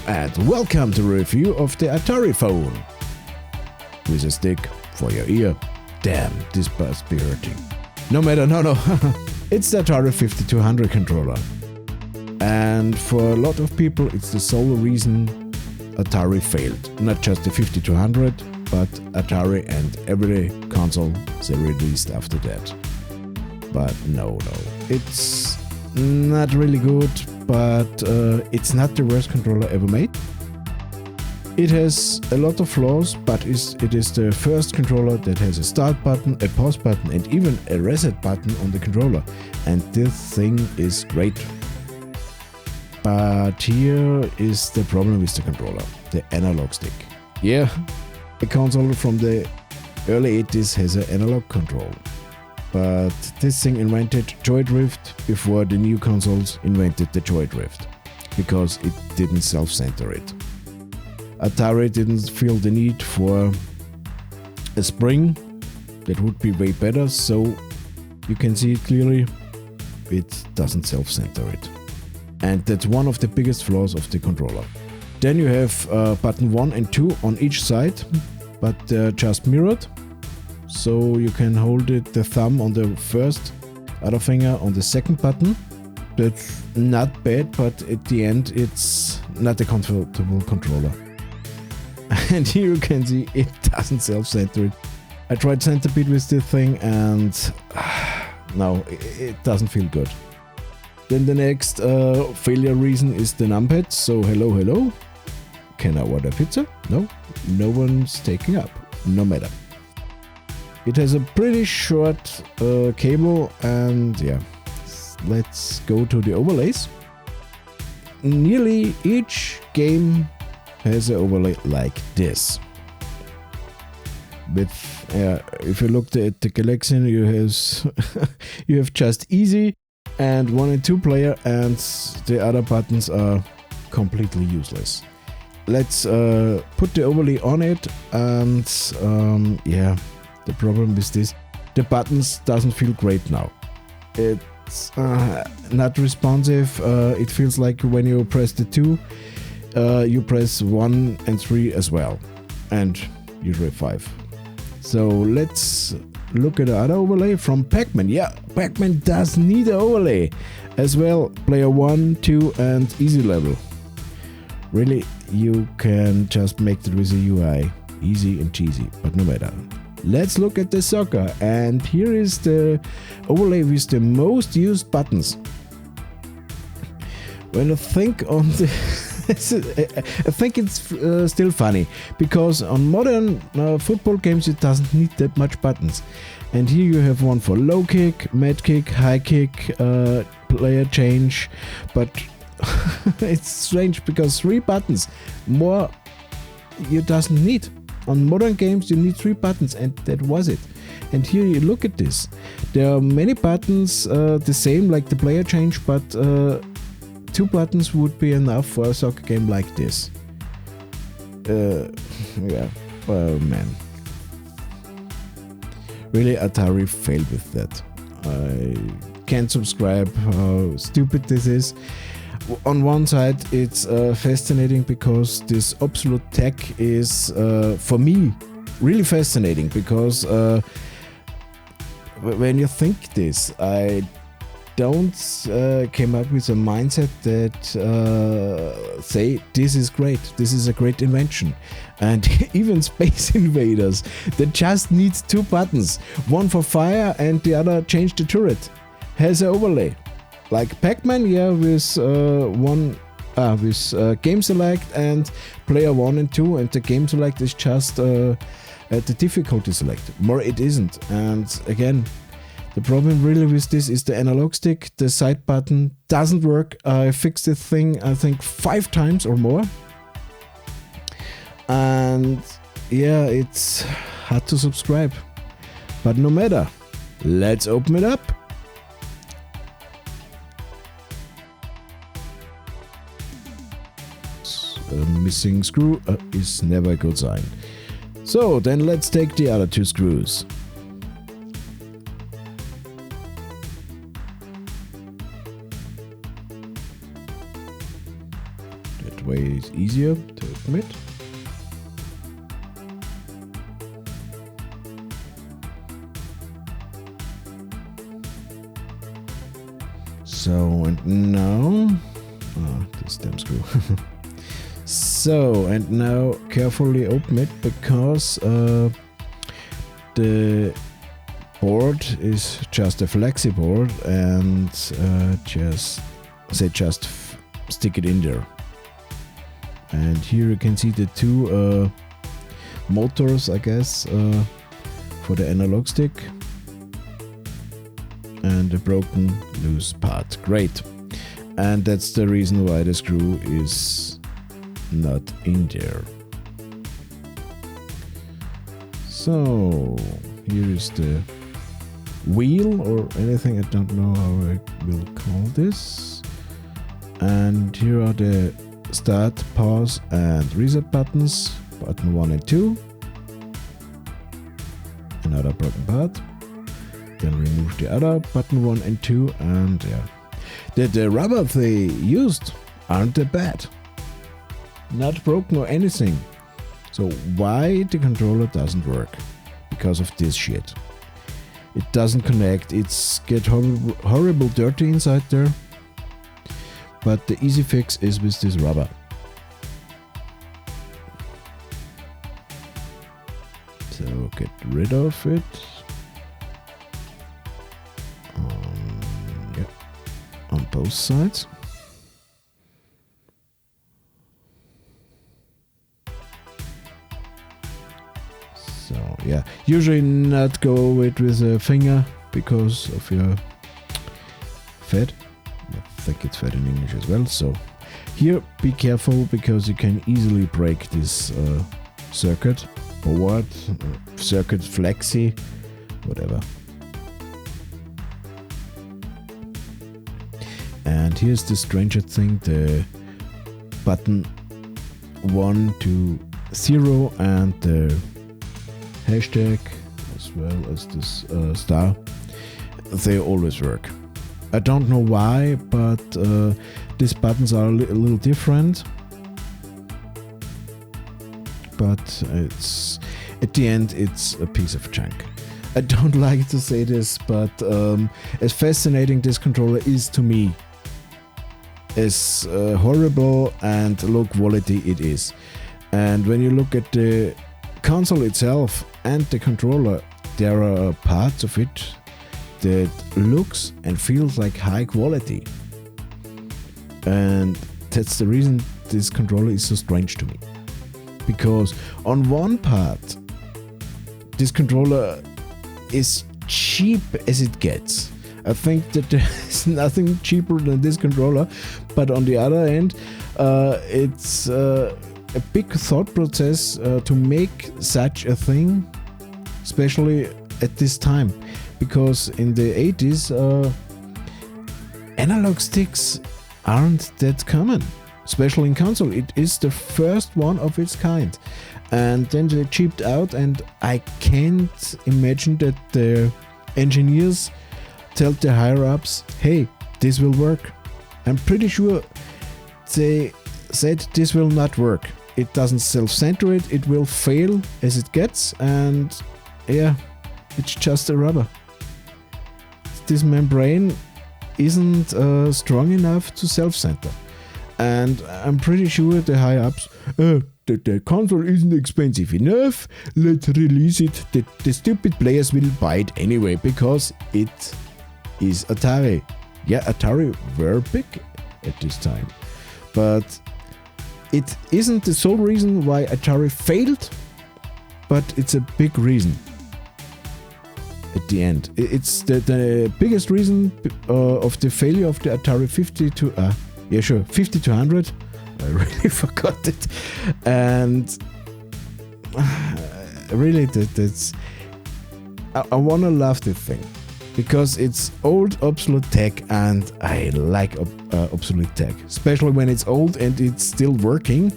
and welcome to a review of the Atari phone. With a stick for your ear. Damn, this must be hurting. No matter, no. It's the Atari 5200 controller. And for a lot of people, it's the sole reason Atari failed. Not just the 5200, but Atari and every console they released after that. But no. It's not really good, but it's not the worst controller ever made. It has a lot of flaws, but it is the first controller that has a start button, a pause button, and even a reset button on the controller. And this thing is great. But here is the problem with the controller, the analog stick. Yeah, a console from the early 80s has an analog control. But this thing invented joy drift before the new consoles invented the joy drift, because it didn't self-center it. Atari didn't feel the need for a spring that would be way better, so you can see clearly it doesn't self-center it. And that's one of the biggest flaws of the controller. Then you have button 1 and 2 on each side, but they're just mirrored. So you can hold the thumb on the first, other finger on the second button. That's not bad, but at the end it's not a comfortable controller. And here you can see it doesn't self-center it. I tried centipede with this thing and no, it doesn't feel good. Then the next failure reason is the numpad. So hello. Can I order pizza? No one's taking up, no matter. It has a pretty short cable, and yeah, let's go to the overlays. Nearly each game has an overlay like this. With if you look at the collection, you have just easy and 1 and 2 player, and the other buttons are completely useless. Let's put the overlay on it, and yeah. The problem with this, the buttons doesn't feel great now. It's not responsive. It feels like when you press the 2, you press 1 and 3 as well, and usually 5. So let's look at the other overlay from Pac-Man. Yeah, Pac-Man does need an overlay as well. Player 1, 2 and easy level. Really, you can just make it with a UI. Easy and cheesy, but no matter. Let's look at the soccer, and here is the overlay with the most used buttons. When I think on the I think it's still funny, because on modern football games it doesn't need that much buttons. And here you have one for low kick, mid kick, high kick, player change, but it's strange because 3 buttons, more you doesn't need. On modern games you need 3 buttons, and that was it. And here you look at this. There are many buttons the same like the player change, but 2 buttons would be enough for a soccer game like this. Yeah, oh man. Really, Atari failed with that. I can't subscribe how stupid this is. On one side, it's fascinating because this obsolete tech is, for me, really fascinating, because when you think this, I don't came up with a mindset that say this is great, this is a great invention. And even Space Invaders, that just needs 2 buttons, one for fire and the other change the turret, has an overlay. Like Pac-Man, yeah, with game select and player 1 and 2, and the game select is just the difficulty select. More it isn't. And again, the problem really with this is the analog stick. The side button doesn't work. I fixed the thing, I think 5 times or more. And yeah, it's hard to subscribe. But no matter, let's open it up. A missing screw is never a good sign. So then let's take the other 2 screws. That way is easier to open it. So, and now, this damn screw. So, and now carefully open it, because the board is just a flexi board, and just stick it in there. And here you can see the two motors, I guess, for the analog stick. And a broken loose part. Great. And that's the reason why the screw is not in there. So here is the wheel or anything, I don't know how I will call this. And here are the start, pause and reset buttons, button 1 and 2. Another broken part. Then remove the other, button 1 and 2, and yeah. The rubber they used aren't that bad. Not broken or anything. So why the controller doesn't work? Because of this shit. It doesn't connect, it's get horrible dirty inside there. But the easy fix is with this rubber. So get rid of it. On both sides. So yeah, usually not go with a finger because of your fat. I think it's fat in English as well. So here be careful, because you can easily break this circuit board, circuit flexi, whatever. And here's the strangest thing, the button 1 to 0 and the hashtag as well as this star, they always work. I don't know why, but these buttons are a little different. But it's at the end it's a piece of junk. I don't like to say this, but as fascinating this controller is to me, as horrible and low quality it is. And when you look at the console itself and the controller, there are parts of it that looks and feels like high quality. And that's the reason this controller is so strange to me. Because on one part, this controller is cheap as it gets. I think that there's nothing cheaper than this controller, but on the other end, it's a big thought process to make such a thing, especially at this time, because in the 80s, analog sticks aren't that common, especially in console. It is the first one of its kind, and then they cheaped out, and I can't imagine that the engineers tell the higher-ups, hey, this will work. I'm pretty sure they said this will not work. It doesn't self-center it will fail as it gets, and yeah, it's just a rubber. This membrane isn't strong enough to self-center. And I'm pretty sure the high-ups, the console isn't expensive enough, let's release it. The stupid players will buy it anyway, because it is Atari. Yeah, Atari were big at this time. But it isn't the sole reason why Atari failed, but it's a big reason at the end. It's the biggest reason of the failure of the Atari 50 to 100. I really forgot it. And really, that's I wanna love this thing, because it's old obsolete tech, and I like obsolete tech, especially when it's old and it's still working.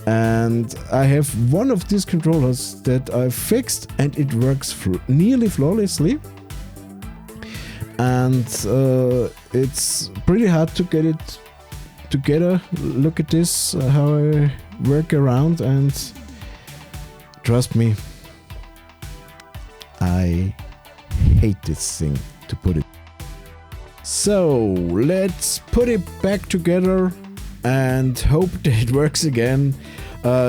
And I have one of these controllers that I fixed, and it works nearly flawlessly. And it's pretty hard to get it together, look at this, how I work around, and trust me, I hate this thing, to put it. So let's put it back together and hope that it works again.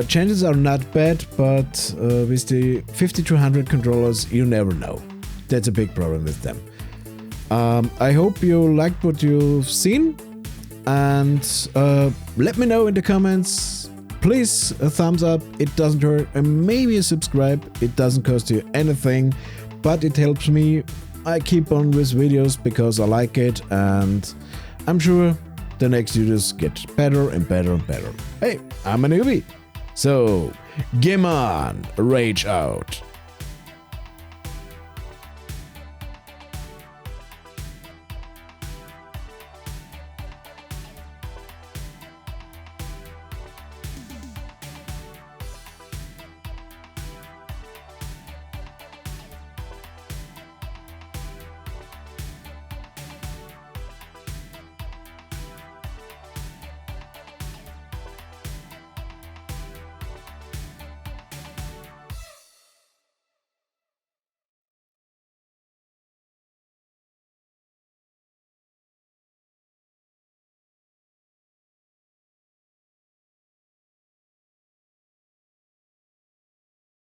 Chances are not bad, but with the 5200 controllers, you never know. That's a big problem with them. I hope you liked what you've seen, and let me know in the comments. Please, a thumbs up, it doesn't hurt, and maybe a subscribe. It doesn't cost you anything, but it helps me. I keep on with videos because I like it, and I'm sure the next videos get better and better and better. Hey, I'm a newbie, so game on, rage out.